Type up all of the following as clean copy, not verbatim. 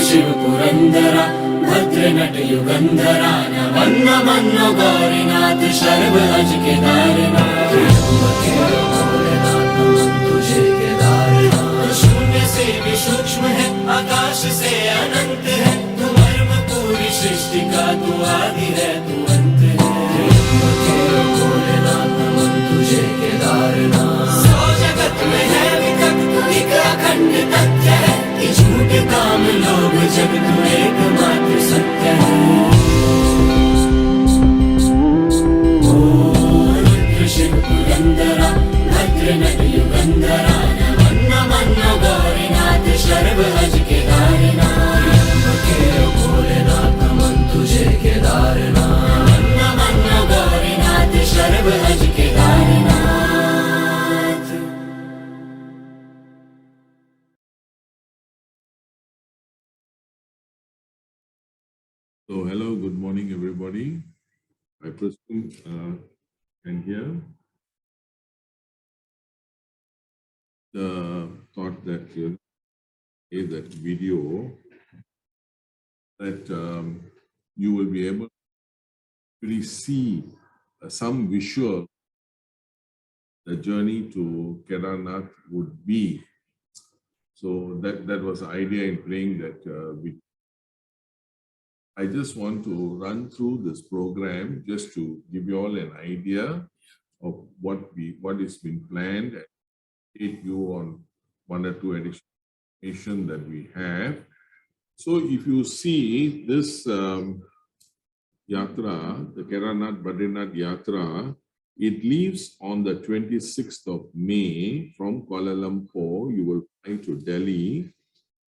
शिव पुरंदरा भद्रनट युगंधरा नमन्न मन्नो गौरीनाथ शर्व अज केदारनाथ तुझे केदारनाथ शून्य से भी सूक्ष्म है आकाश से अनंत है तू मर्म पूरी सृष्टि का तू आदि है तू अंत है भोलेनाथ तुझे केदारनाथ सौ जगत में है विकट एक अखंड तथ्य है कि झूठ काम लोग जब तू एकमात्र सत्य है शिव पुरंदरा भद्रनट युगंधरा नमन्न मन्नो गौरीनाथ शर्व अज केदारनाथ भोलेनाथ मन तुझे केदारनाथ नमन्न मन्नो गौरीनाथ शर्व अज Kedarnath. So hello, good morning everybody. I presume can hear. The thought that is that video that you will be able to really see some visual the journey to Kedarnath would be. So that was the idea in playing that I just want to run through this program just to give you all an idea of what is been planned and update you on one or two additional information that we have. So if you see this yatra, the Kedarnath-Badrinath Yatra, it leaves on the 26th of May from Kuala Lumpur. You will fly to Delhi.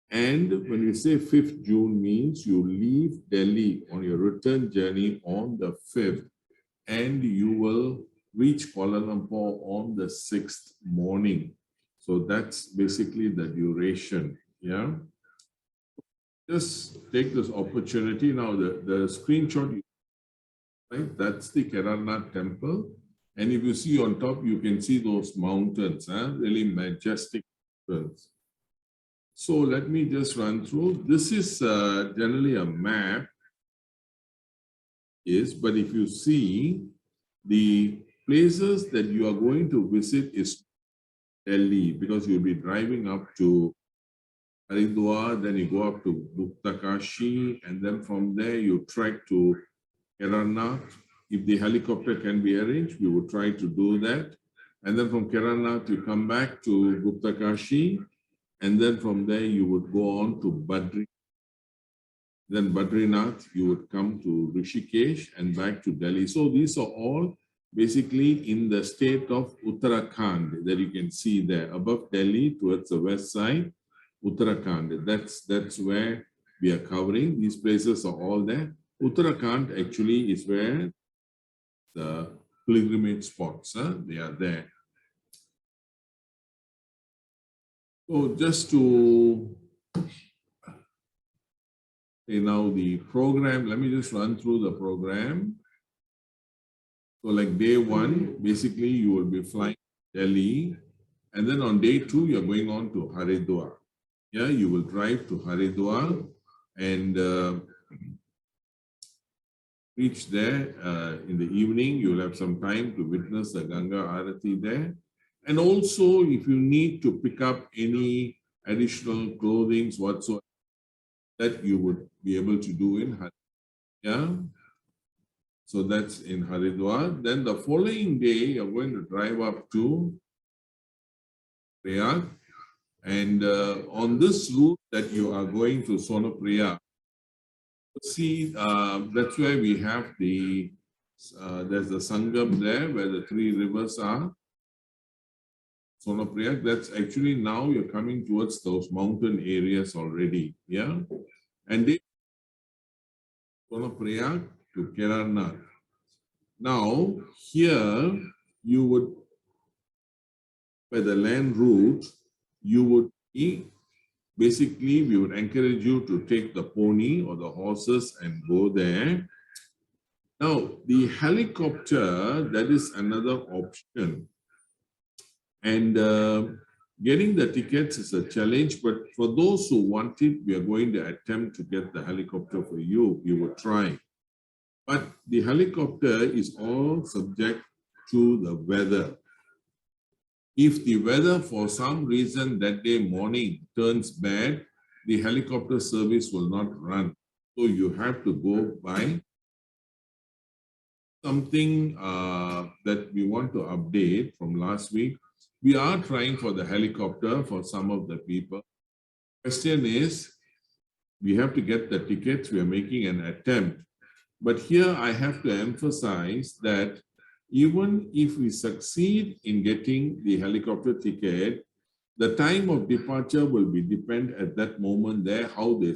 And when we say 5th June means you leave Delhi on your return journey on the 5th and you will reach Kuala Lumpur on the 6th morning. So that's basically the duration. Yeah. Just take this opportunity. Now the screenshot, right? That's the Kedarnath temple. And if you see on top, you can see those mountains, really majestic mountains. So let me just run through. This is generally a map. Yes, but if you see the places that you are going to visit is Delhi, because you'll be driving up to Haridwar, then you go up to Guప్takashi, and then from there you trek to Kedarnath. If the helicopter can be arranged, we would try to do that. And then from Kedarnath, you come back to Guప్takashi, and then from there you would go on to Badrinath. Then Badrinath, you would come to Rishikesh and back to Delhi. So these are all basically in the state of Uttarakhand that you can see there above Delhi towards the west side, Uttarakhand. That's where we are covering. These places are all there. Uttarakhand actually is where the pilgrimage spots, they are there. So just to say now the program, let me just run through the program. So like day one, basically you will be flying to Delhi, and then on day two, you're going on to Haridwar. Yeah, you will drive to Haridwar and reach there in the evening. You'll have some time to witness the Ganga Aarti there. And also, if you need to pick up any additional clothing whatsoever, that you would be able to do in Haridwar. Yeah. So that's in Haridwar. Then the following day, you're going to drive up to Prayag. And on this route that you are going to Sonapriyag, see, that's where we have there's the Sangam there, where the three rivers are. Sonapriyag, that's actually now you're coming towards those mountain areas already. Yeah. And they Sonapriyag to Kedarnath. Now, here you would, by the land route, you would be, basically, we would encourage you to take the pony or the horses and go there. Now, the helicopter, that is another option. And Getting the tickets is a challenge, but for those who want it, we are going to attempt to get the helicopter for you. We will try. But the helicopter is all subject to the weather. If the weather for some reason that day morning turns bad, the helicopter service will not run. So you have to go by something that we want to update from last week. We are trying for the helicopter for some of the people. Question is, we have to get the tickets. We are making an attempt. But here I have to emphasize that even if we succeed in getting the helicopter ticket, the time of departure will be depend at that moment there, how they.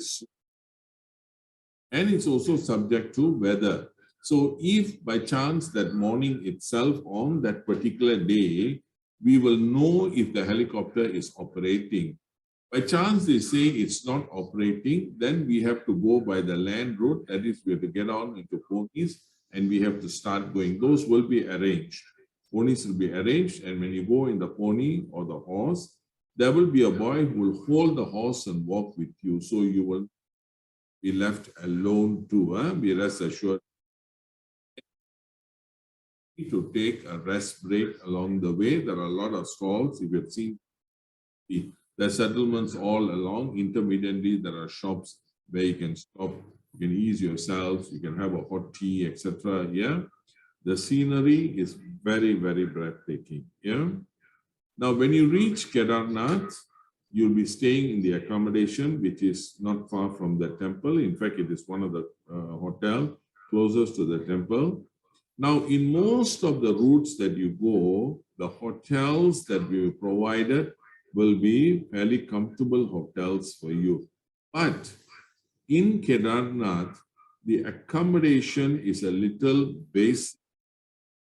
And it's also subject to weather. So if by chance that morning itself on that particular day, we will know if the helicopter is operating. By chance they say it's not operating, then we have to go by the land route. That is, we have to get on into ponies and we have to start going. Those will be arranged. Ponies will be arranged, and when you go in the pony or the horse, there will be a boy who will hold the horse and walk with you. So you will be left alone too. Be rest assured to take a rest break along the way. There are a lot of stalls. If you've seen the settlements all along, intermittently there are shops where you can stop, you can ease yourselves, you can have a hot tea, etc. Yeah, the scenery is very, very breathtaking. Yeah. Now, when you reach Kedarnath, you'll be staying in the accommodation, which is not far from the temple. In fact, it is one of the hotel closest to the temple. Now, in most of the routes that you go, the hotels that we provided will be fairly comfortable hotels for you. But in Kedarnath, the accommodation is a little basic,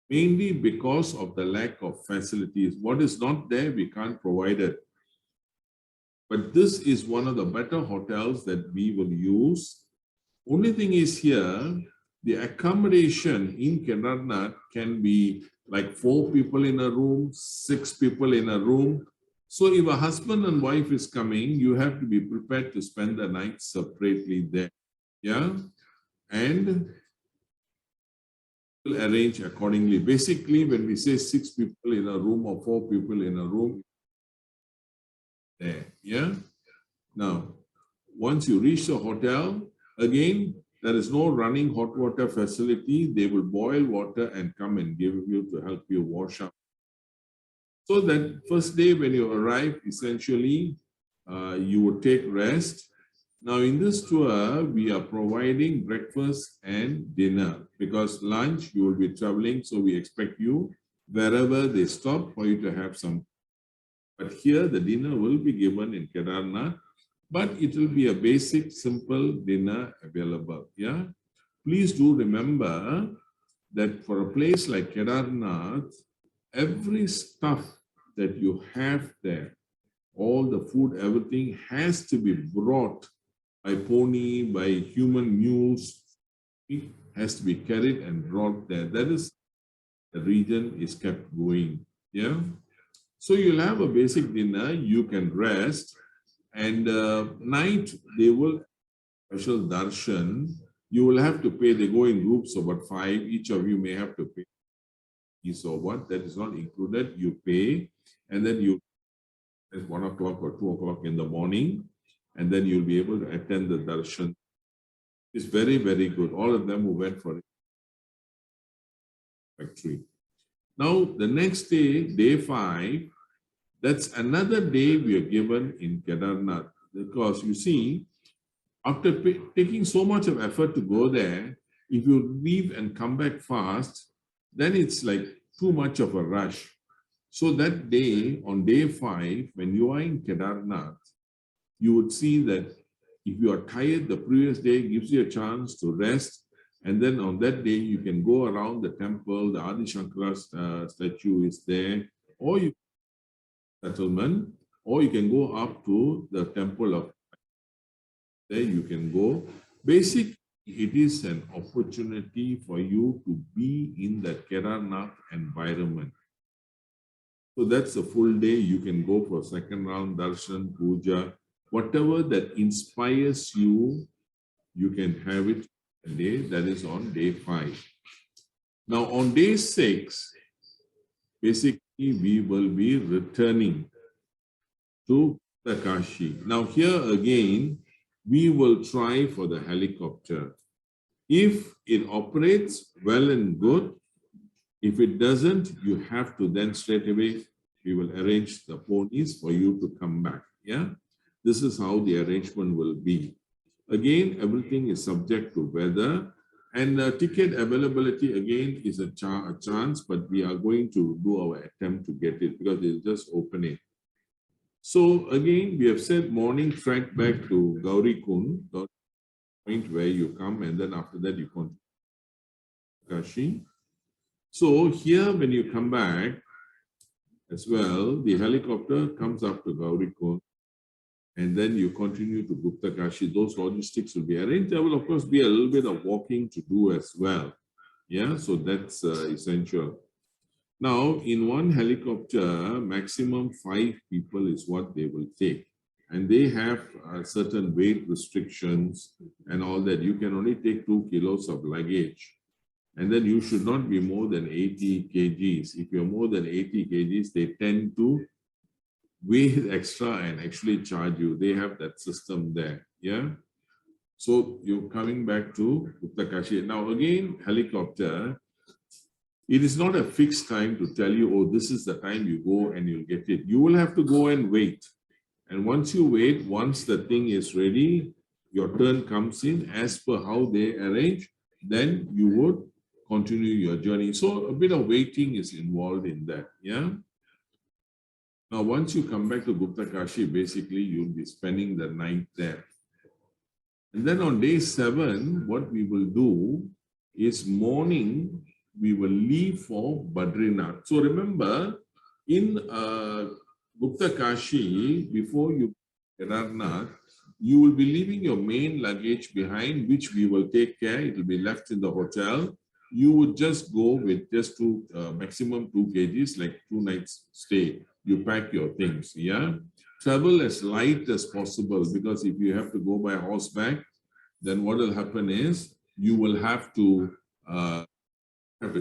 mainly because of the lack of facilities. What is not there, we can't provide it. But this is one of the better hotels that we will use. Only thing is here, the accommodation in Kedarnath can be like 4 people in a room, 6 people in a room. So if a husband and wife is coming, you have to be prepared to spend the night separately there. Yeah. And we'll arrange accordingly. Basically, when we say 6 people in a room or 4 people in a room, there. Yeah. Now, once you reach the hotel, again, there is no running hot water facility. They will boil water and come and give you to help you wash up. So that first day when you arrive, essentially, you would take rest. Now in this tour, we are providing breakfast and dinner because lunch, you will be traveling. So we expect you, wherever they stop, for you to have some. But here the dinner will be given in Kedarnath, but it will be a basic, simple dinner available. Yeah. Please do remember that for a place like Kedarnath, every stuff that you have there, all the food, everything has to be brought by pony, by human mules. It has to be carried and brought there. That is, the region is kept going. Yeah. So you'll have a basic dinner, you can rest, and night they will special darshan. You will have to pay. They go in groups of about 5. Each of you may have to pay. So what that is not included, you pay, and then you at 1 o'clock or 2 o'clock in the morning, and then you'll be able to attend the darshan. It's very, very good. All of them who went for it. Factory. Now the next day, day 5, that's another day we are given in Kedarnath, because you see, after taking so much of effort to go there, if you leave and come back fast, then it's like too much of a rush. So that day, on day 5, when you are in Kedarnath, you would see that if you are tired, the previous day gives you a chance to rest. And then on that day, you can go around the temple, the Adi Shankara statue is there, or you settlement, or you can go up to the temple of there you can go. Basically, it is an opportunity for you to be in the Kedarnath environment. So that's a full day. You can go for second round, darshan, puja, whatever that inspires you, you can have it a day. That is on day 5. Now on day 6, basically we will be returning to Kashi. Now here again, we will try for the helicopter. If it operates well and good, if it doesn't, you have to then straight away, we will arrange the ponies for you to come back. Yeah, this is how the arrangement will be. Again, everything is subject to weather, and ticket availability again is a chance, but we are going to do our attempt to get it because it's just opening. So again, we have said morning trek back to Gaurikund, the point where you come, and then after that you continue Kashi. So here, when you come back as well, the helicopter comes up to Gaurikund, and then you continue to Gupta Kashi. Those logistics will be arranged. There will, of course, be a little bit of walking to do as well. Yeah, so that's essential. Now, in one helicopter, maximum 5 people is what they will take. And they have certain weight restrictions and all that. You can only take 2 kilos of luggage. And then you should not be more than 80 kgs. If you're more than 80 kgs, they tend to weigh extra and actually charge you. They have that system there. Yeah. So you're coming back to Gupta Kashi. Now again, helicopter, it is not a fixed time to tell you, oh, this is the time you go and you'll get it. You will have to go and wait. And once you wait, once the thing is ready, your turn comes in as per how they arrange, then you would continue your journey. So a bit of waiting is involved in that. Yeah. Now, once you come back to Gupta Kashi, basically you'll be spending the night there. And then on day 7, what we will do is morning, we will leave for Badrinath. So remember, in Gupta Kashi, before you Kedarnath, you will be leaving your main luggage behind, which we will take care. It will be left in the hotel. You would just go with just maximum 2 kgs, like 2 nights stay. You pack your things, yeah? Travel as light as possible, because if you have to go by horseback, then what will happen is you will have to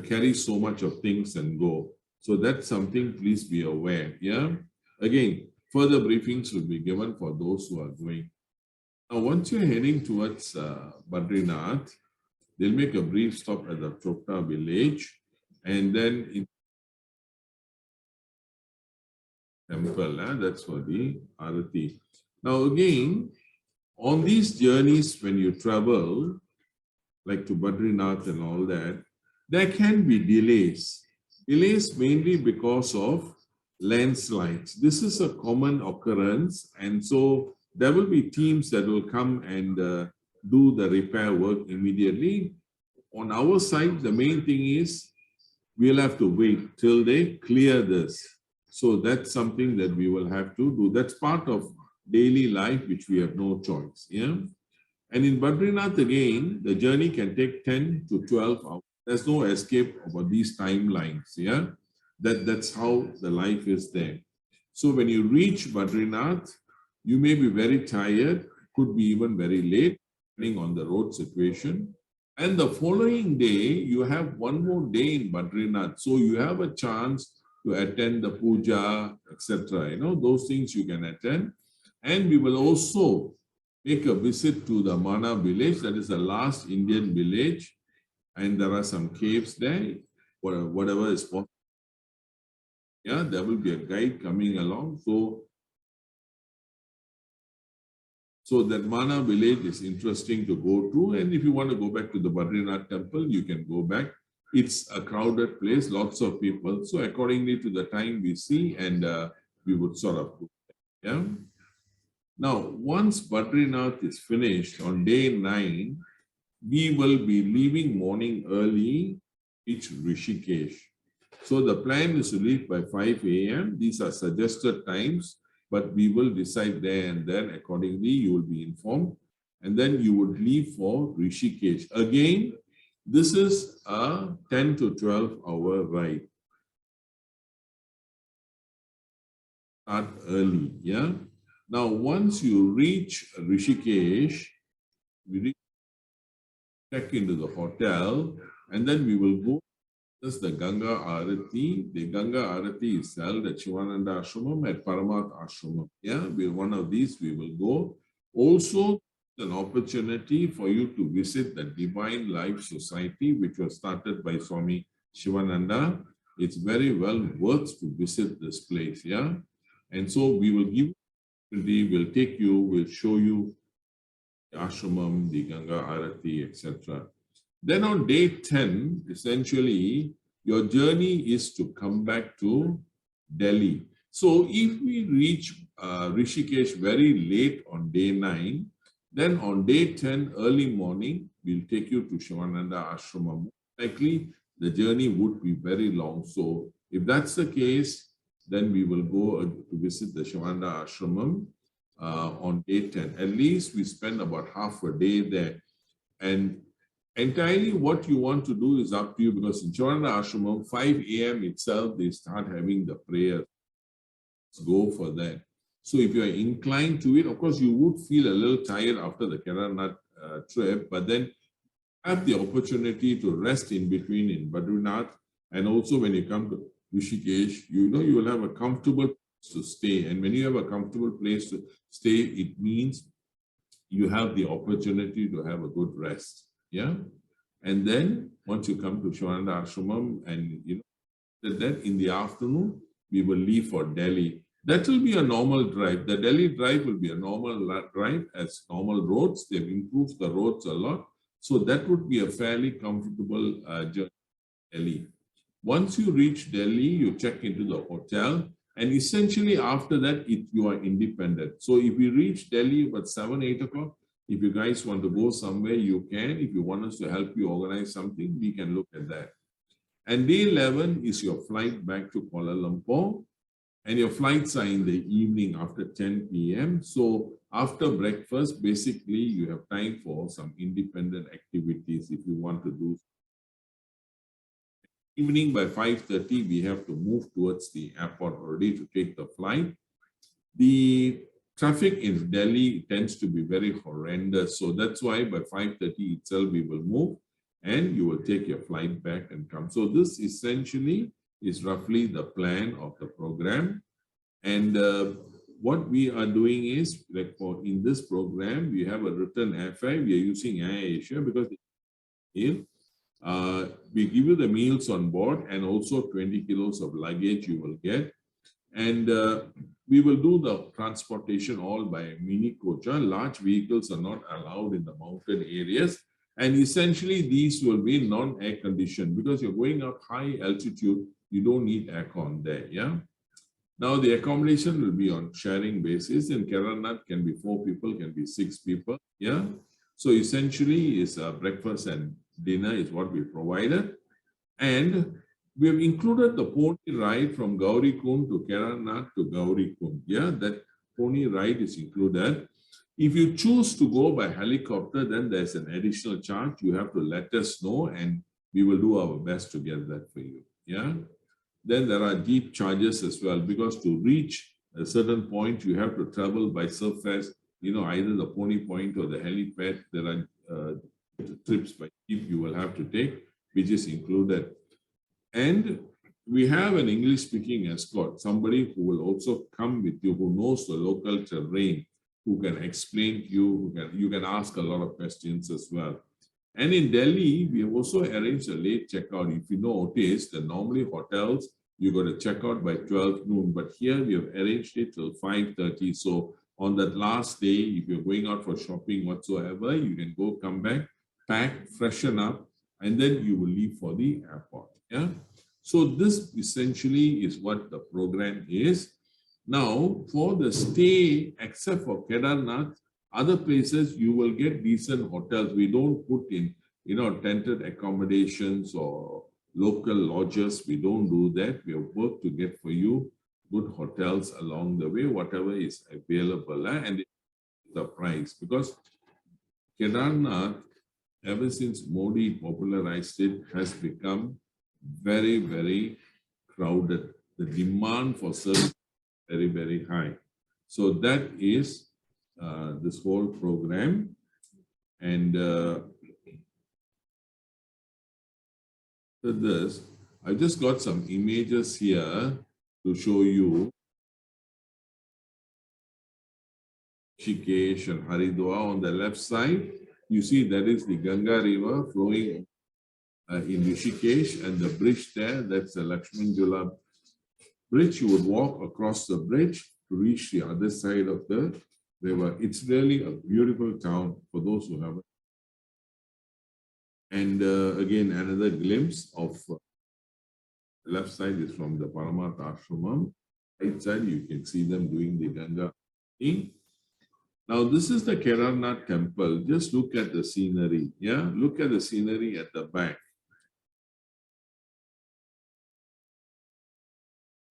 carry so much of things and go. So that's something, please be aware, yeah? Again, further briefings will be given for those who are going. Now, once you're heading towards Badrinath, they'll make a brief stop at the Chopta village, and then in temple, that's for the Aarti. Now again, on these journeys when you travel, like to Badrinath and all that, there can be delays. Delays mainly because of landslides. This is a common occurrence, and so there will be teams that will come and do the repair work immediately. On our side, the main thing is we'll have to wait till they clear this. So that's something that we will have to do. That's part of daily life, which we have no choice. Yeah. And in Badrinath again, the journey can take 10 to 12 hours. There's no escape about these timelines. Yeah. That's how the life is there. So when you reach Badrinath, you may be very tired, could be even very late, depending on the road situation. And the following day, you have one more day in Badrinath. So you have a chance to attend the puja, etc. You know, those things you can attend. And we will also make a visit to the Mana village. That is the last Indian village. And there are some caves there, whatever is possible. Yeah, there will be a guide coming along. So that Mana village is interesting to go to. And if you want to go back to the Badrinath temple, you can go back. It's a crowded place, lots of people. So accordingly to the time we see, and we would sort of go. Yeah. Now, once Badrinath is finished on day 9, we will be leaving morning early, reach Rishikesh. So the plan is to leave by 5 a.m. These are suggested times, but we will decide there and then. Accordingly, you will be informed. And then you would leave for Rishikesh. Again, this is a 10 to 12 hour ride. start early. Yeah. Now, once you reach Rishikesh, we check into the hotel, and then we will go. This is the Ganga Aarti. The Ganga Aarti is held at Shivananda Ashramam at Paramath Ashramam. Yeah, one of these we will go. Also, an opportunity for you to visit the Divine Life Society, which was started by Swami Shivananda. It's very well worth to visit this place. Yeah, and so we will give. We'll take you. We'll show you the ashramam, the Ganga Aarti, etc. Then on day 10, essentially, your journey is to come back to Delhi. So if we reach Rishikesh very late on day 9, then on day 10, early morning, we'll take you to Shivananda Ashramam. Likely, the journey would be very long. So if that's the case, then we will go to visit the Shivananda Ashramam on day 10. At least we spend about half a day there. And entirely what you want to do is up to you, because in Shivananda Ashramam, 5 a.m. itself, they start having the prayer. Go for that. So if you are inclined to it, of course, you would feel a little tired after the Kedarnath trip, but then have the opportunity to rest in between in Badrinath. And also when you come to Rishikesh, you know you will have a comfortable place to stay. And when you have a comfortable place to stay, it means you have the opportunity to have a good rest. Yeah. And then once you come to Shivananda Ashramam, and you know that in the afternoon, we will leave for Delhi. That will be a normal drive. The Delhi drive will be a normal drive as normal roads. They've improved the roads a lot. So that would be a fairly comfortable journey to Delhi. Once you reach Delhi, you check into the hotel. And essentially after that, you are independent. So if you reach Delhi about 7, 8 o'clock, if you guys want to go somewhere, you can. If you want us to help you organize something, we can look at that. And day 11 is your flight back to Kuala Lumpur. And your flights are in the evening after 10 p.m. So after breakfast, basically, you have time for some independent activities if you want to do. Evening by 5:30, we have to move towards the airport already to take the flight. The traffic in Delhi tends to be very horrendous. So that's why by 5:30 itself, we will move and you will take your flight back and come. So this essentially is roughly the plan of the program. And what we are doing is, like in this program, we have a written airfare. We are using Air Asia because we give you the meals on board and also 20 kilos of luggage you will get. And we will do the transportation all by mini coach. Large vehicles are not allowed in the mountain areas. And essentially, these will be non-air conditioned because you're going up high altitude. You don't need aircon there. Yeah. Now, the accommodation will be on sharing basis. In Kedarnath, can be 4 people, can be 6 people. Yeah. So essentially, is breakfast and dinner is what we provided. And we have included the pony ride from Gaurikund to Kedarnath to Gaurikund. Yeah, that pony ride is included. If you choose to go by helicopter, then there's an additional charge. You have to let us know and we will do our best to get that for you. Yeah. Then there are jeep charges as well, because to reach a certain point, you have to travel by surface, you know, either the pony point or the helipad. There are trips by jeep you will have to take, which is included. And we have an English-speaking escort, somebody who will also come with you, who knows the local terrain, who can explain to you, you can ask a lot of questions as well. And in Delhi, we have also arranged a late checkout. If you notice, that normally hotels, you got to check out by 12 noon, but here we have arranged it till 5:30. So on that last day, if you're going out for shopping whatsoever, you can go, come back, pack, freshen up, and then you will leave for the airport. Yeah. So this essentially is what the program is. Now, for the stay, except for Kedarnath, other places you will get decent hotels. We don't put in, you know, tented accommodations or local lodges. We don't do that. We have worked to get for you good hotels along the way, whatever is available, and the price. Because Kedarnath, ever since Modi popularized it, has become very, very crowded. The demand for service very, very high. So that is this whole program. And this, I just got some images here to show you Rishikesh and Haridwar. On the left side, you see that is the Ganga River flowing in Rishikesh, and the bridge there, that's the Lakshman Jula bridge. You would walk across the bridge to reach the other side of the river. It's really a beautiful town for those who haven't. And again, another glimpse of the left side is from the Paramath Ashramam. Right side, you can see them doing the Ganga thing. Now, this is the Kedarnath temple. Just look at the scenery. Yeah, look at the scenery at the back.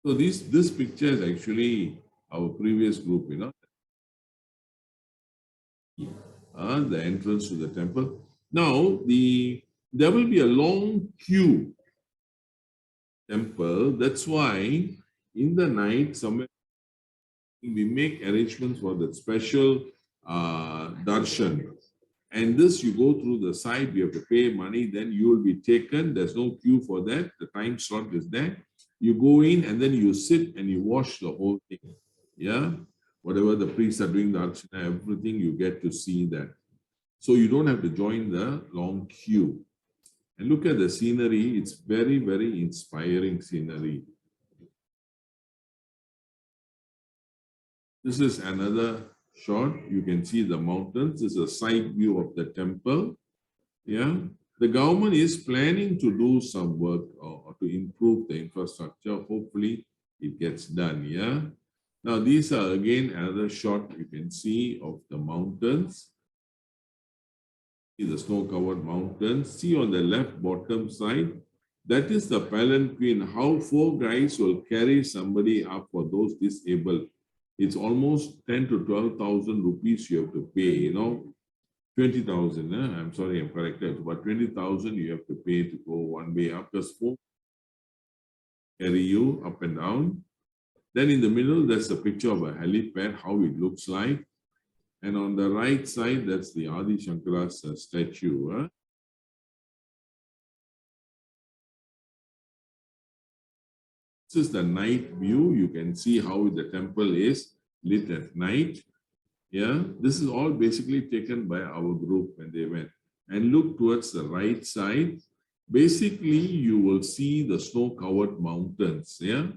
So this picture is actually our previous group, you know. The entrance to the temple. Now, there will be a long queue temple. That's why in the night, somewhere we make arrangements for the special darshan. And this, you go through the side, you have to pay money, then you will be taken. There's no queue for that. The time slot is there. You go in and then you sit and you watch the whole thing. Yeah. Whatever the priests are doing, the archana, everything, you get to see that. So you don't have to join the long queue. And look at the scenery. It's very, very inspiring scenery. This is another shot. You can see the mountains. This is a side view of the temple. Yeah. The government is planning to do some work or to improve the infrastructure. Hopefully it gets done. Yeah. Now these are again another shot you can see of the mountains. See the snow-covered mountains. See on the left bottom side, that is the palanquin. How 4 guys will carry somebody up for those disabled. It's almost 10 to 12,000 rupees you have to pay, you know, 20,000. I'm sorry, I'm corrected, but 20,000 you have to pay to go one way up, because 4 carry you up and down. Then in the middle, there's a picture of a helipad, how it looks like. And on the right side, that's the Adi Shankara's statue. This is the night view. You can see how the temple is lit at night. Yeah, this is all basically taken by our group when they went. And look towards the right side. Basically, you will see the snow-covered mountains. Yeah,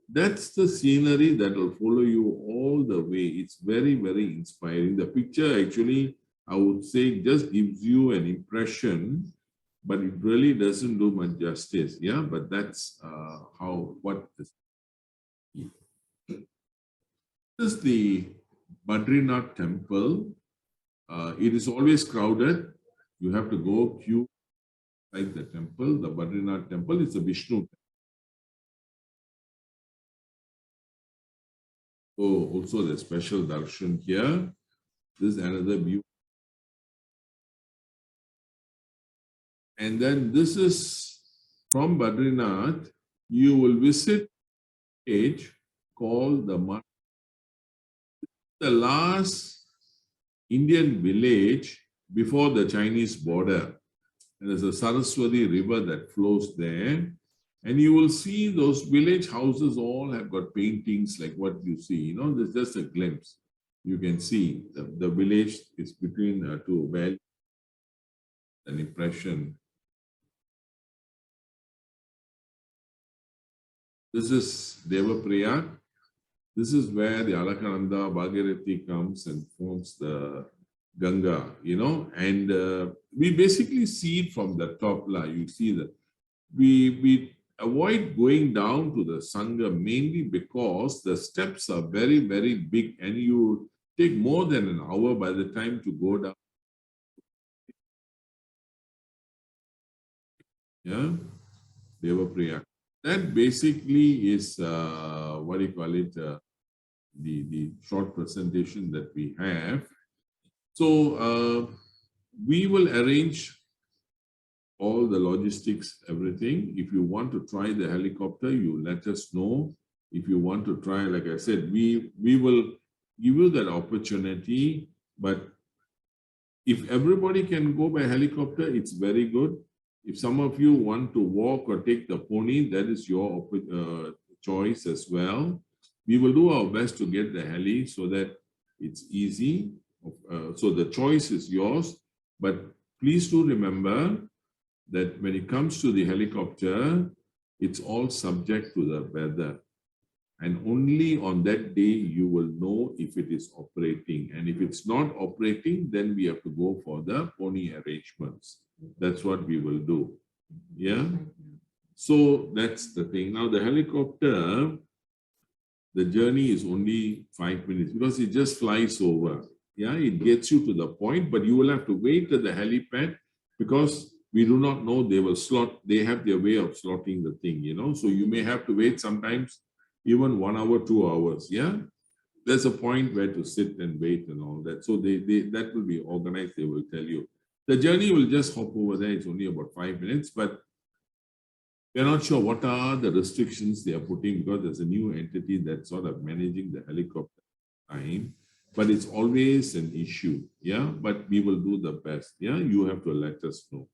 that's the scenery that will follow you all the way. It's very, very inspiring. The picture actually, I would say, just gives you an impression, but it really doesn't do much justice. Yeah, but that's what this is. The Badrinath temple. It is always crowded. You have to go queue like the temple. The Badrinath temple is a Vishnu temple. Oh, also the special darshan here. This is another view. And then this is from Badrinath. You will visit a page called the last Indian village before the Chinese border. And there's a Saraswati river that flows there. And you will see those village houses all have got paintings like what you see. You know, there's just a glimpse. You can see the village is between 2 valleys. An impression. This is Devaprayag. This is where the Alakananda Bhagirathi comes and forms the Ganga, you know, and we basically see it from the top. You see that we avoid going down to the Sangha mainly because the steps are very, very big and you take more than an hour by the time to go down. Yeah, Devaprayag. That basically is what do you call it? The short presentation that we have. So we will arrange all the logistics, everything. If you want to try the helicopter, you let us know. if you want to try, like I said, we will give you that opportunity. But if everybody can go by helicopter, it's very good. If some of you want to walk or take the pony, that is your choice as well. We will do our best to get the heli so that it's easy. So the choice is yours. But please do remember that when it comes to the helicopter, it's all subject to the weather. And only on that day, you will know if it is operating. And if it's not operating, then we have to go for the pony arrangements. That's what we will do. Yeah. So that's the thing. Now the helicopter, the journey is only 5 minutes because it just flies over. Yeah, it gets you to the point, but you will have to wait at the helipad because we do not know, they will slot, they have their way of slotting the thing, you know. So you may have to wait sometimes even 1 hour, 2 hours. Yeah. There's a point where to sit and wait and all that. So that will be organized, they will tell you. The journey will just hop over there. It's only about 5 minutes, but we're not sure what are the restrictions they are putting because there's a new entity that's sort of managing the helicopter time, but it's always an issue. Yeah, but we will do the best. Yeah, you have to let us know.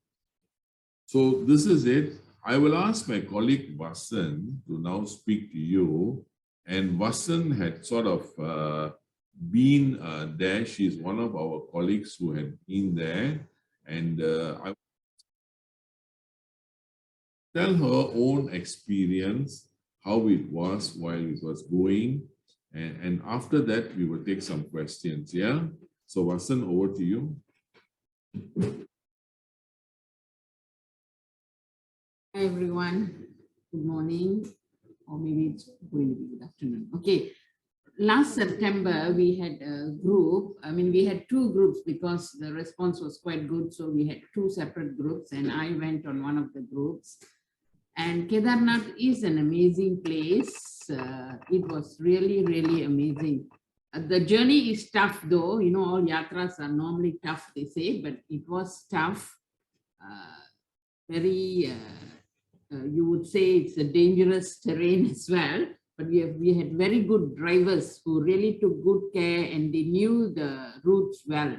So this is it. I will ask my colleague Vasan to now speak to you. And Vasan had sort of been there. She's one of our colleagues who had been there. And I tell her own experience, how it was while it was going. And after that, we will take some questions. Yeah. So Vasan, over to you. Hi everyone, good morning, or maybe it's going to be good afternoon. Okay, last September we had a group, we had 2 groups because the response was quite good. So we had 2 separate groups and I went on one of the groups. And Kedarnath is an amazing place. It was really, really amazing. The journey is tough though, you know, all yatras are normally tough, they say, but it was tough. You would say it's a dangerous terrain as well, but we had very good drivers who really took good care and they knew the routes well.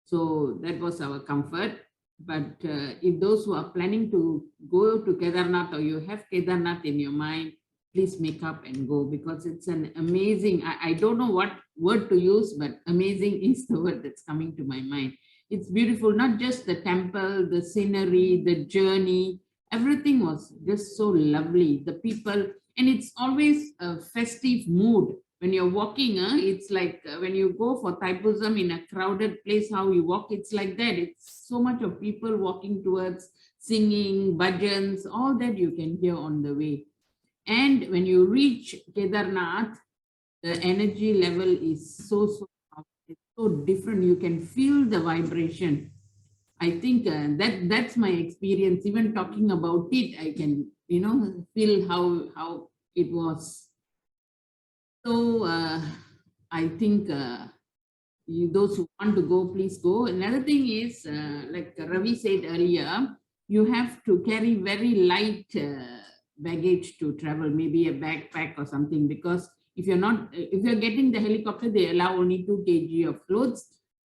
So that was our comfort. But if those who are planning to go to Kedarnath or you have Kedarnath in your mind, please make up and go because it's an amazing, I don't know what word to use, but amazing is the word that's coming to my mind. It's beautiful, not just the temple, the scenery, the journey, everything was just so lovely. The people, and it's always a festive mood. When you're walking, it's like when you go for Thaipusam in a crowded place, how you walk, it's like that. It's so much of people walking towards singing, bhajans, all that you can hear on the way. And when you reach Kedarnath, the energy level is so different. You can feel the vibration. I think that's my experience. Even talking about it, I can, you know, feel how it was. So I think those who want to go, please go. Another thing is, like Ravi said earlier, you have to carry very light baggage to travel, maybe a backpack or something, because if you're getting the helicopter, they allow only 2 kg of clothes.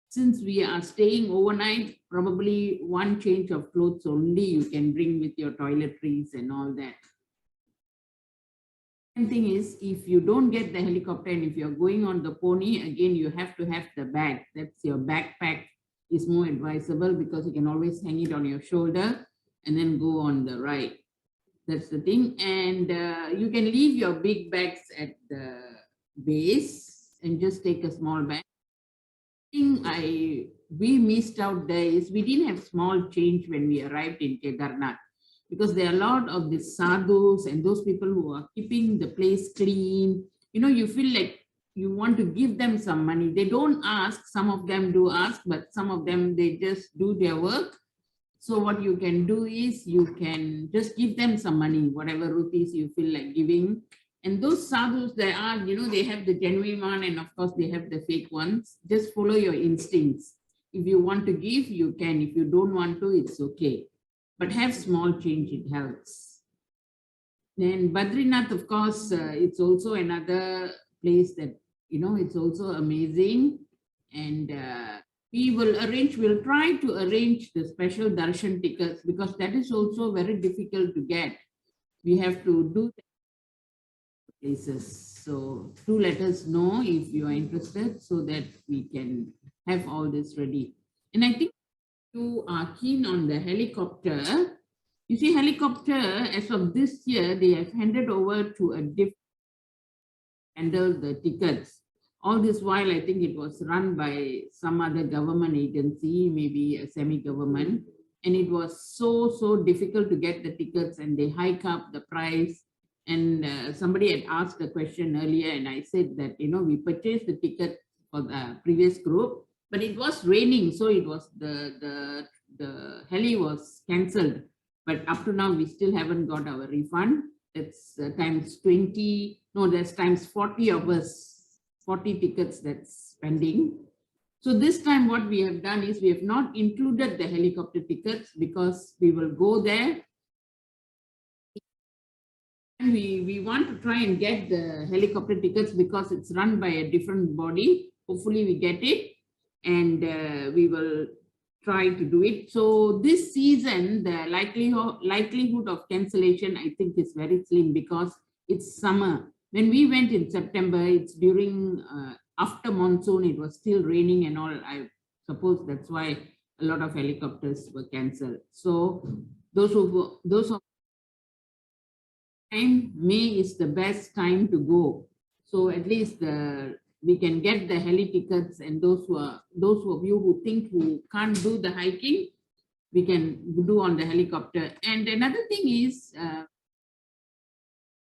Since we are staying overnight, probably 1 change of clothes only you can bring with your toiletries and all that. Second thing is, if you don't get the helicopter and if you're going on the pony, again, you have to have the bag. That's your backpack is more advisable because you can always hang it on your shoulder and then go on the ride. That's the thing. And you can leave your big bags at the base and just take a small bag. The thing we missed out there is we didn't have small change when we arrived in Kedarnath, because there are a lot of the sadhus and those people who are keeping the place clean. You know, you feel like you want to give them some money. They don't ask, some of them do ask, but some of them, they just do their work. So what you can do is you can just give them some money, whatever rupees you feel like giving. And those sadhus, there are, you know, they have the genuine one and of course they have the fake ones. Just follow your instincts. If you want to give, you can. If you don't want to, it's okay. But have small change, it helps. Then Badrinath, of course, it's also another place that, it's also amazing. And we'll try to arrange the special darshan tickets, because that is also very difficult to get. We have to do places. So do let us know if you are interested, so that we can have all this ready. And I think you are keen on the helicopter. You see, helicopter, as of this year, they have handed over to a different handle the tickets. All this while, I think it was run by some other government agency, maybe a semi-government, and it was so difficult to get the tickets, and they hike up the price. And somebody had asked a question earlier, and I said that, we purchased the ticket for the previous group, but it was raining, so it was the heli was cancelled. But up to now, we still haven't got our refund. It's times 20, no, that's times 40 of us, 40 tickets that's pending. So this time what we have done is we have not included the helicopter tickets, because we will go there. And we want to try and get the helicopter tickets, because it's run by a different body. Hopefully we get it, and we will try to do it. So this season, the likelihood of cancellation, I think, is very slim, because it's summer. When we went in September, it's during after monsoon, it was still raining and all. I suppose that's why a lot of helicopters were cancelled. So those of time, May is the best time to go. So at least we can get the heli tickets, and those of you who think who can't do the hiking, we can do on the helicopter. And another thing is,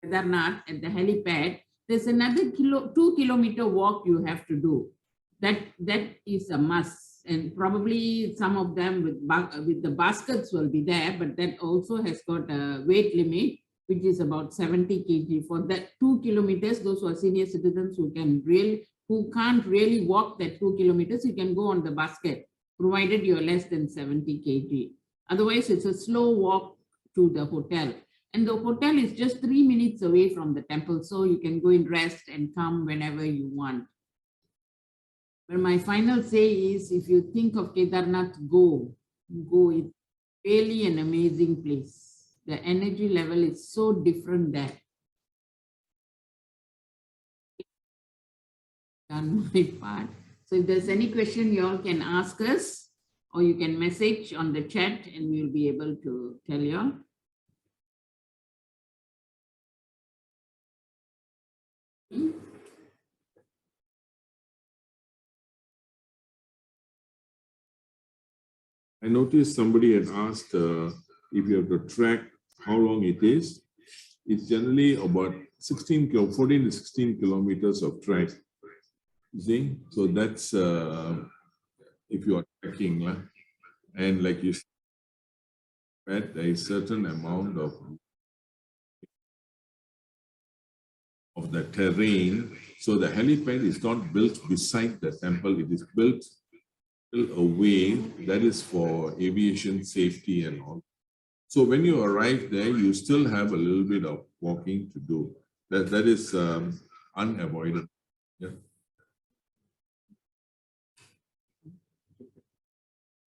Kedarnath at the helipad, there's another 2-kilometer walk you have to do. That is a must, and probably some of them with the baskets will be there, but that also has got a weight limit, which is about 70 kg. For that 2 kilometers, those who are senior citizens who can't really walk that 2 kilometers, you can go on the basket, provided you're less than 70 kg. Otherwise, it's a slow walk to the hotel. And the hotel is just 3 minutes away from the temple, so you can go and rest and come whenever you want. But my final say is, if you think of Kedarnath, go. It's really an amazing place. The energy level is so different there. Done my part. So if there's any question, you all can ask us, or you can message on the chat, and we'll be able to tell you all. I noticed somebody had asked if you have to track how long it is. It's generally about 14 to 16 kilometers of track. You see, so that's if you are tracking, and like you said, a certain amount of the terrain. So the helipad is not built beside the temple; it is built away. That is for aviation safety and all. So when you arrive there, you still have a little bit of walking to do. That is unavoidable. Yeah.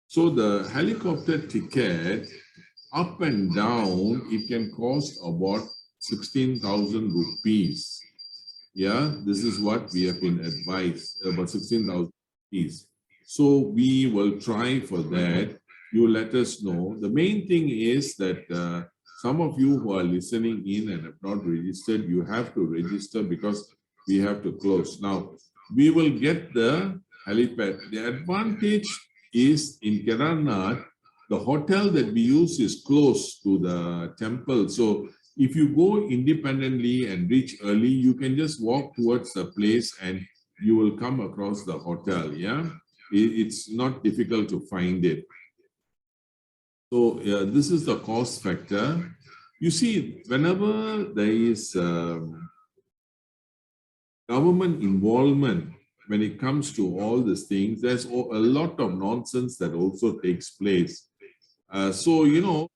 So the helicopter ticket, up and down, it can cost about 16,000 rupees. Yeah, this is what we have been advised, about 16,000 rupees. So we will try for that. You let us know. The main thing is that some of you who are listening in and have not registered, you have to register, because we have to close. Now, we will get the helipad. The advantage is in Kedarnath, the hotel that we use is close to the temple. So if you go independently and reach early, you can just walk towards the place and you will come across the hotel. Yeah, it's not difficult to find it. So this is the cost factor. You see, whenever there is government involvement, when it comes to all these things, there's a lot of nonsense that also takes place. So, you know,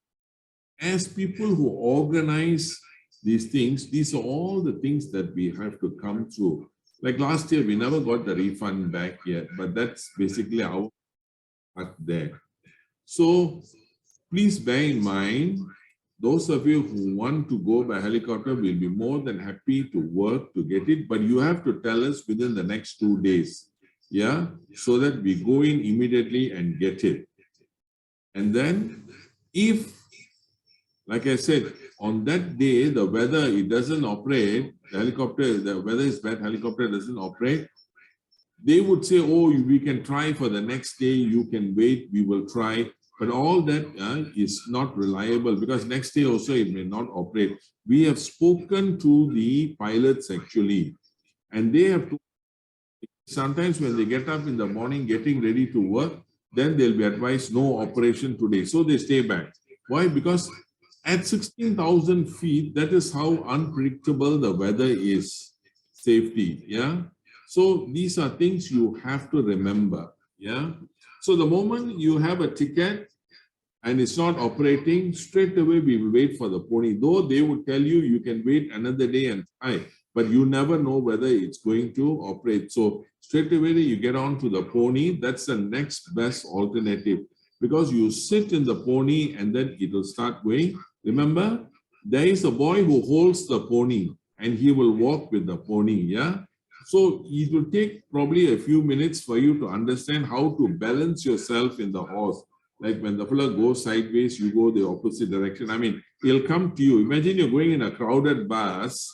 as people who organize these things, these are all the things that we have to come through. Like last year, we never got the refund back yet, but that's basically our part there. So please bear in mind, those of you who want to go by helicopter will be more than happy to work to get it, but you have to tell us within the next 2 days, yeah, so that we go in immediately and get it. And then if, like I said, on that day, the weather, it doesn't operate, the helicopter, the weather is bad, helicopter doesn't operate, they would say, oh, we can try for the next day, you can wait, we will try. But all that is not reliable because next day also it may not operate. We have spoken to the pilots actually, and they have to, sometimes when they get up in the morning getting ready to work, then they'll be advised no operation today. So they stay back. Why? Because at 16,000 feet, that is how unpredictable the weather is. Safety, yeah? So these are things you have to remember, yeah? So the moment you have a ticket and it's not operating, straight away we will wait for the pony. Though they would tell you, you can wait another day and try, but you never know whether it's going to operate. So straight away you get on to the pony. That's the next best alternative because you sit in the pony and then it will start going. Remember, there is a boy who holds the pony and he will walk with the pony, yeah? So it will take probably a few minutes for you to understand how to balance yourself in the horse. Like when the fella goes sideways, you go the opposite direction. I mean, he'll come to you. Imagine you're going in a crowded bus.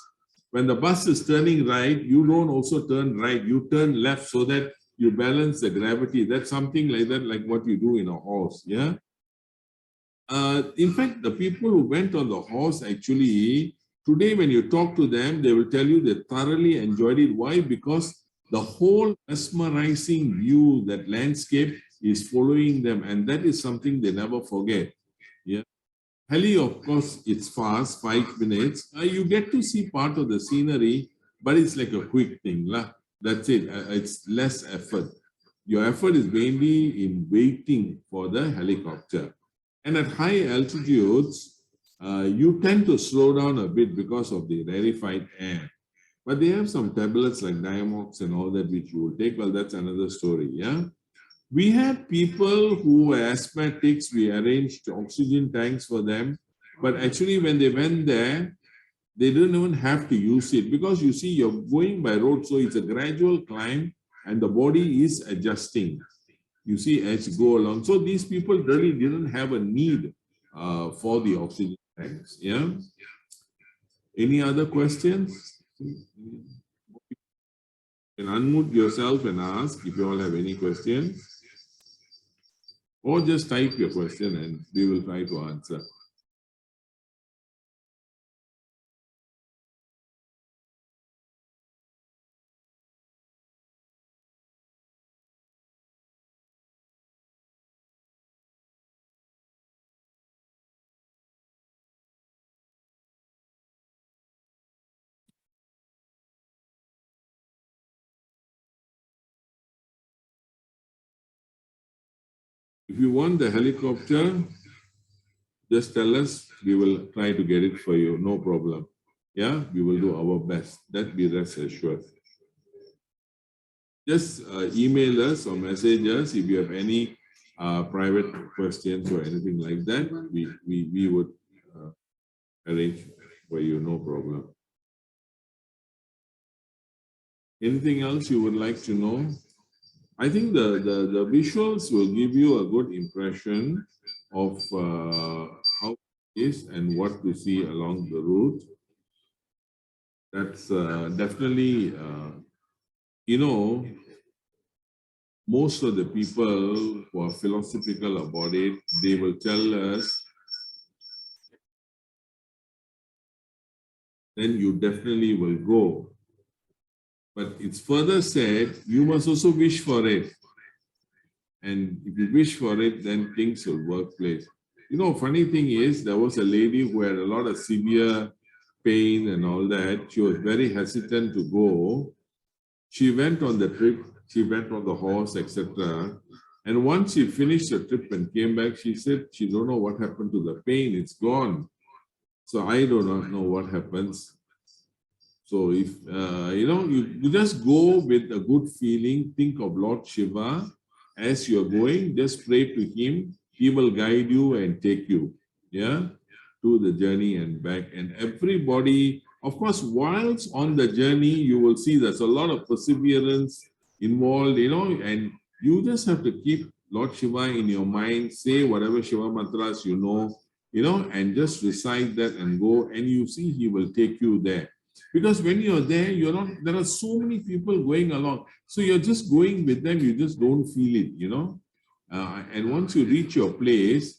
When the bus is turning right, you don't also turn right. You turn left so that you balance the gravity. That's something like that, like what you do in a horse, yeah? In fact, the people who went on the horse actually, today, when you talk to them, they will tell you they thoroughly enjoyed it. Why? Because the whole mesmerizing view, that landscape is following them. And that is something they never forget. Yeah. Heli, of course, it's fast, 5 minutes. You get to see part of the scenery, but it's like a quick thing. That's it. It's less effort. Your effort is mainly in waiting for the helicopter. And at high altitudes, you tend to slow down a bit because of the rarefied air. But they have some tablets like Diamox and all that which you will take. Well, that's another story, yeah? We had people who were asthmatics. We arranged oxygen tanks for them. But actually, when they went there, they didn't even have to use it because you see, you're going by road, so it's a gradual climb and the body is adjusting. You see, as you go along. So these people really didn't have a need for the oxygen tanks. Yeah. Any other questions? You can unmute yourself and ask if you all have any questions. Or just type your question and we will try to answer. If you want the helicopter, just tell us, we will try to get it for you, no problem. Yeah, we will do our best. That be rest assured. Just email us or message us if you have any private questions or anything like that. We would arrange for you, no problem. Anything else you would like to know? I think the visuals will give you a good impression of how it is and what to see along the route. That's definitely, you know, most of the people who are philosophical about it, they will tell us, then you definitely will go. But it's further said, you must also wish for it. And if you wish for it, then things will work place. You know, funny thing is, there was a lady who had a lot of severe pain and all that. She was very hesitant to go. She went on the trip, she went on the horse, etc. And once she finished the trip and came back, she said she don't know what happened to the pain, it's gone. So I do not know what happens. So if, you just go with a good feeling, think of Lord Shiva. As you're going, just pray to him. He will guide you and take you, yeah, to the journey and back. And everybody, of course, whilst on the journey, you will see there's a lot of perseverance involved, and you just have to keep Lord Shiva in your mind, say whatever Shiva mantras and just recite that and go, and you see he will take you there. Because when you're there, there are so many people going along. So you're just going with them, you just don't feel it. And once you reach your place,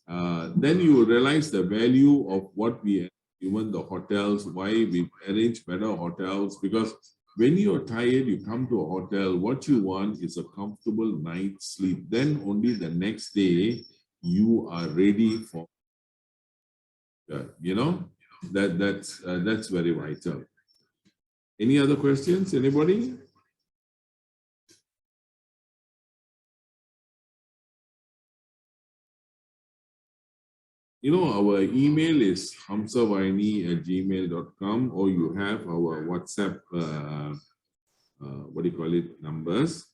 then you will realize the value of what we, even the hotels, why we arrange better hotels. Because when you're tired, you come to a hotel, what you want is a comfortable night's sleep. Then only the next day, you are ready for, that's very vital. Any other questions? Anybody? Our email is hamsavahini@gmail.com, or you have our WhatsApp, numbers.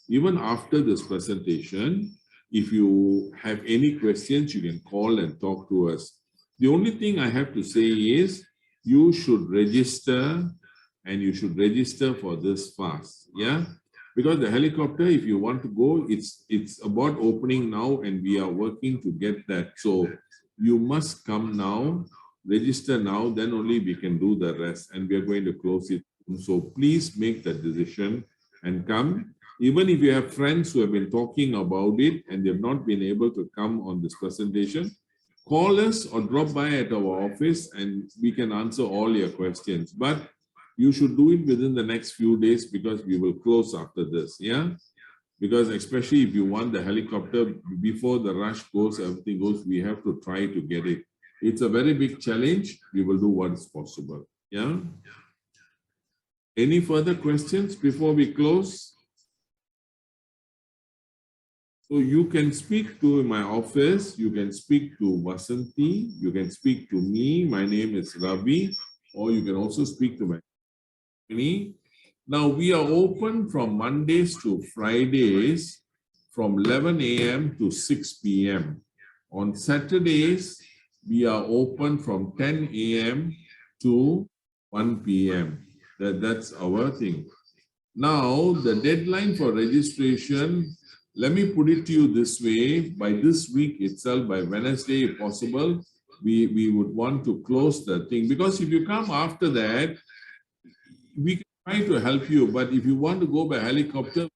Even after this presentation, if you have any questions, you can call and talk to us. The only thing I have to say is you should register, and you should register for this fast, yeah? Because the helicopter, if you want to go, it's about opening now, and we are working to get that. So you must come now, register now, then only we can do the rest, and we are going to close it. So please make that decision and come. Even if you have friends who have been talking about it and they've not been able to come on this presentation, call us or drop by at our office and we can answer all your questions. But you should do it within the next few days, because we will close after this, yeah? Because especially if you want the helicopter, before the rush goes, everything goes, we have to try to get it. It's a very big challenge. We will do what is possible, yeah? Any further questions before we close? So you can speak to my office, you can speak to Vasanti, you can speak to me, my name is Ravi, or you can also speak to my company. Now we are open from Mondays to Fridays from 11 a.m. to 6 p.m. On Saturdays, we are open from 10 a.m. to 1 p.m. That's our thing. Now, the deadline for registration, let me put it to you this way, by this week itself, by Wednesday, if possible, we would want to close the thing. Because if you come after that, we can try to help you. But if you want to go by helicopter,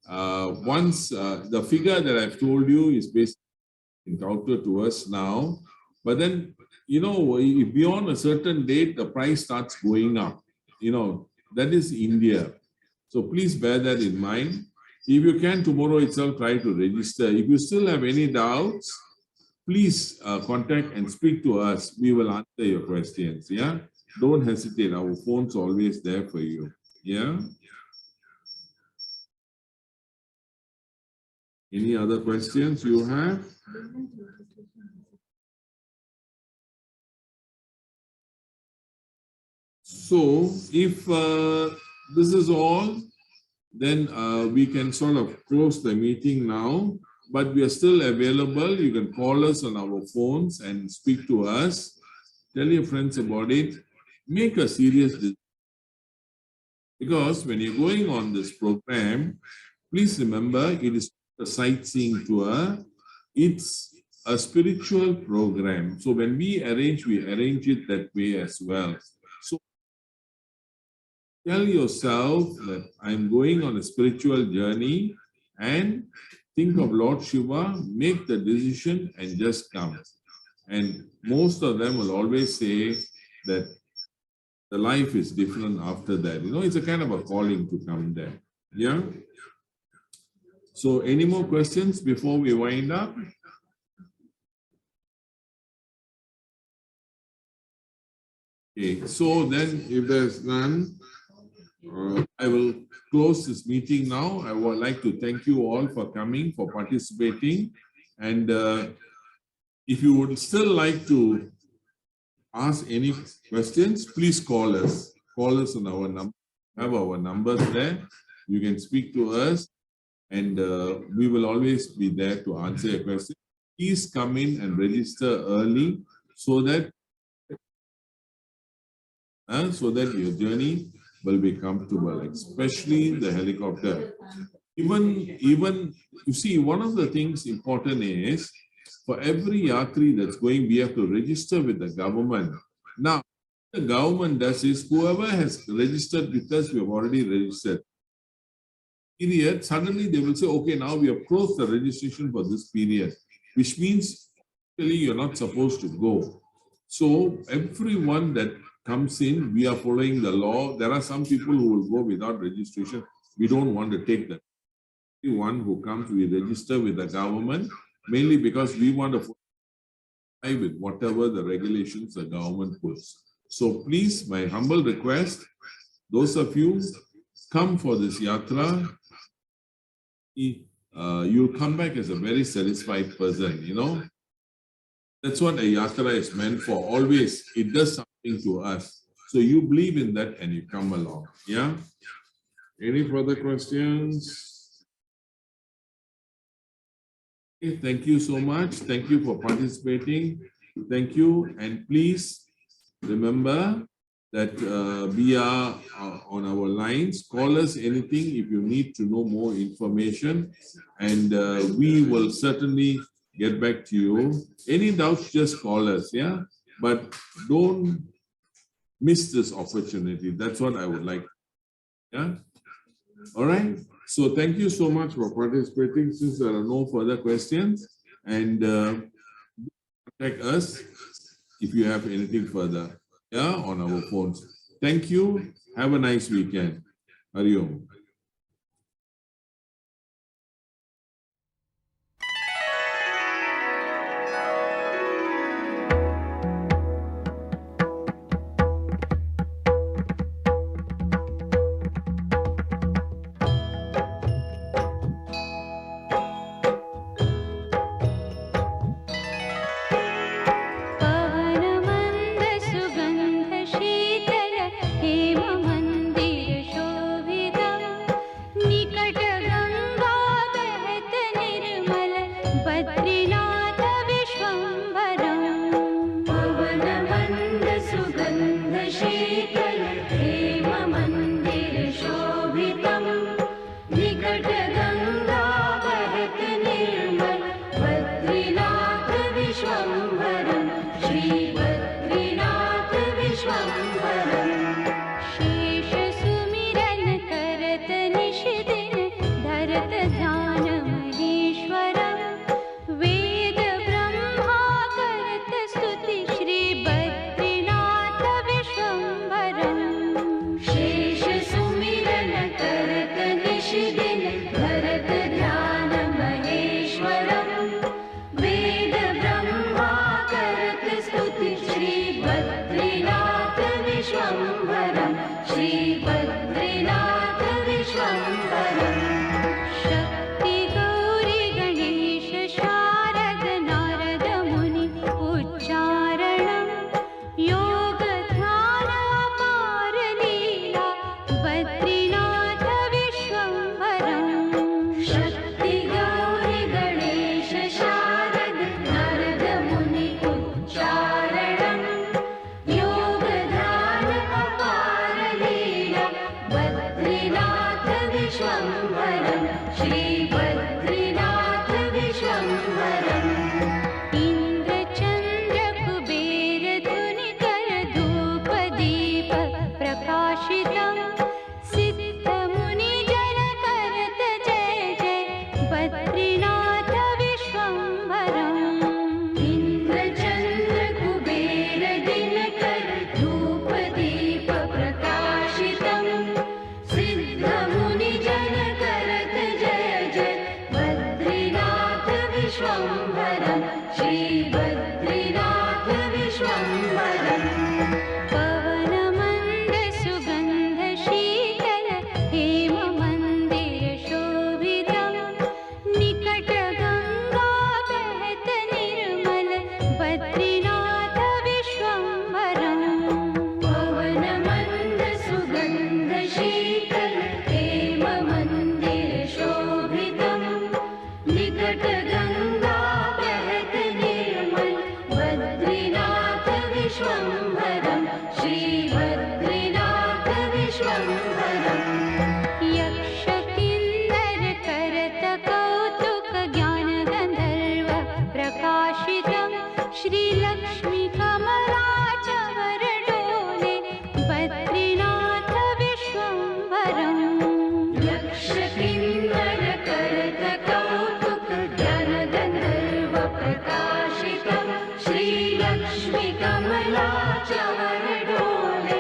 once the figure that I've told you is basically encountered to us now, but then, if beyond a certain date, the price starts going up, that is India. So please bear that in mind. If you can, tomorrow itself, try to register. If you still have any doubts, please contact and speak to us. We will answer your questions, yeah? Don't hesitate. Our phone's always there for you, yeah? Any other questions you have? So if this is all, then we can sort of close the meeting now, but we are still available. You can call us on our phones and speak to us. Tell your friends about it. Make a serious decision. Because when you're going on this program, please remember, it is a sightseeing tour. It's a spiritual program. So when we arrange it that way as well. So tell yourself that I'm going on a spiritual journey, and think of Lord Shiva, make the decision and just come. And most of them will always say that the life is different after that. It's a kind of a calling to come there. Yeah. So any more questions before we wind up? Okay, so then if there's none, I will close this meeting now. I would like to thank you all for coming, for participating. And If you would still like to ask any questions, please call us. Call us on our number. Have our numbers there. You can speak to us, and we will always be there to answer your question. Please come in and register early so that your journey will be comfortable, especially the helicopter. Even you see, one of the things important is for every yatri that's going, we have to register with the government. Now, the government does is whoever has registered with us, we have already registered. Period. Suddenly they will say, okay, now we have closed the registration for this period, which means really you're not supposed to go. So everyone that comes in, we are following the law. There are some people who will go without registration. We don't want to take that. Everyone who comes, we register with the government, mainly because we want to comply with whatever the regulations the government puts. So please, my humble request, those of you come for this yatra, you'll come back as a very satisfied person, you know. That's what a yatra is meant for. Always, it does something to us. So you believe in that and you come along. Yeah? Any further questions? Okay, thank you so much. Thank you for participating. Thank you. And please remember that we are on our lines. Call us anything if you need to know more information. And we will certainly get back to you. Any doubts, just call us, yeah? But don't miss this opportunity. That's what I would like, yeah? All right. So thank you so much for participating. Since there are no further questions, and contact us if you have anything further, yeah, on our phones. Thank you. Have a nice weekend. Hari Om. पवन मंद सुगंध शीतल हेम मंदिर शोभितम् निकट गंगा बहत निर्मल बद्रीनाथ विश्वम्भरम् पवन मंद सुगंध शीतल हेम मंदिर शोभितम् निकट गंगा बहत निर्मल बद्रीनाथ विश्वम्भरम् श्री बद्रीनाथ विश्वम्भरम् शेष सुमिरन करत निश दिन धरत ध्यान महेश्वरम् वेद ब्रह्मा करत स्तुति श्री बद्रीनाथ विश्वम्भरम् शेष सुमिरन करत निश दिन धरत ध्यान महेश्वरम् वेद ब्रह्मा करत स्तुति श्री बद्रीनाथ विश्वम्भरम् श्री बद्रीनाथ विश्वम्भरम् शक्ति गौरी गणेश शारद नारद मुनि उच्चारणम् योग ध्यान अपार लीला बद्रीनाथ विश्वम्भरम् शक्ति गौरी गणेश शारद नारद मुनि उच्चारणम् योग ध्यान अपार लीला बद्रीनाथ विश्वम्भरम् श्री बद्रीनाथ विश्वम्भरम् इंद्र चंद्र कुबेर धुनि कर धूप दीप प्रकाशितम् सिद्ध मुनि जन करत जय जय बद्रीनाथ विश्वम्भरम् इंद्र चंद्र कुबेर दिन कर धूप दीप प्रकाशितम् सिद्ध मुनि जन करत जय जय यक्ष किन्नर करत कौतुक ज्ञान गंधर्व प्रकाशितं श्री लक्ष्मी कमलाचवर डोले बद्रीनाथ विश्वंभरम् यक्ष किन्नर करत कौतुक ज्ञान गंधर्व प्रकाशितं श्री लक्ष्मी कमलाचवर डोले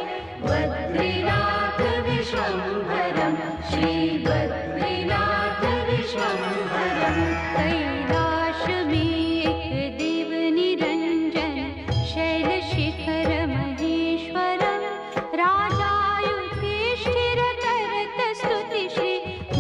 बद्रीनाथ विश्वंभरम् श्री बद्रीनाथ विश्वंभरम् कैलाश में एक देव निरंजन शैल शिखर महेश्वरम् राजा युधिष्ठिर करत स्तुति श्री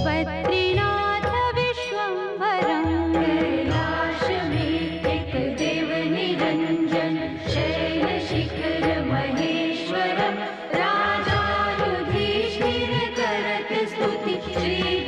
बद्रीनाथ विश्वंभरम् कैलाश में एक देव निरंजन शैल शिखर महेश्वरम् राजा युधिष्ठिर करत स्तुति श्री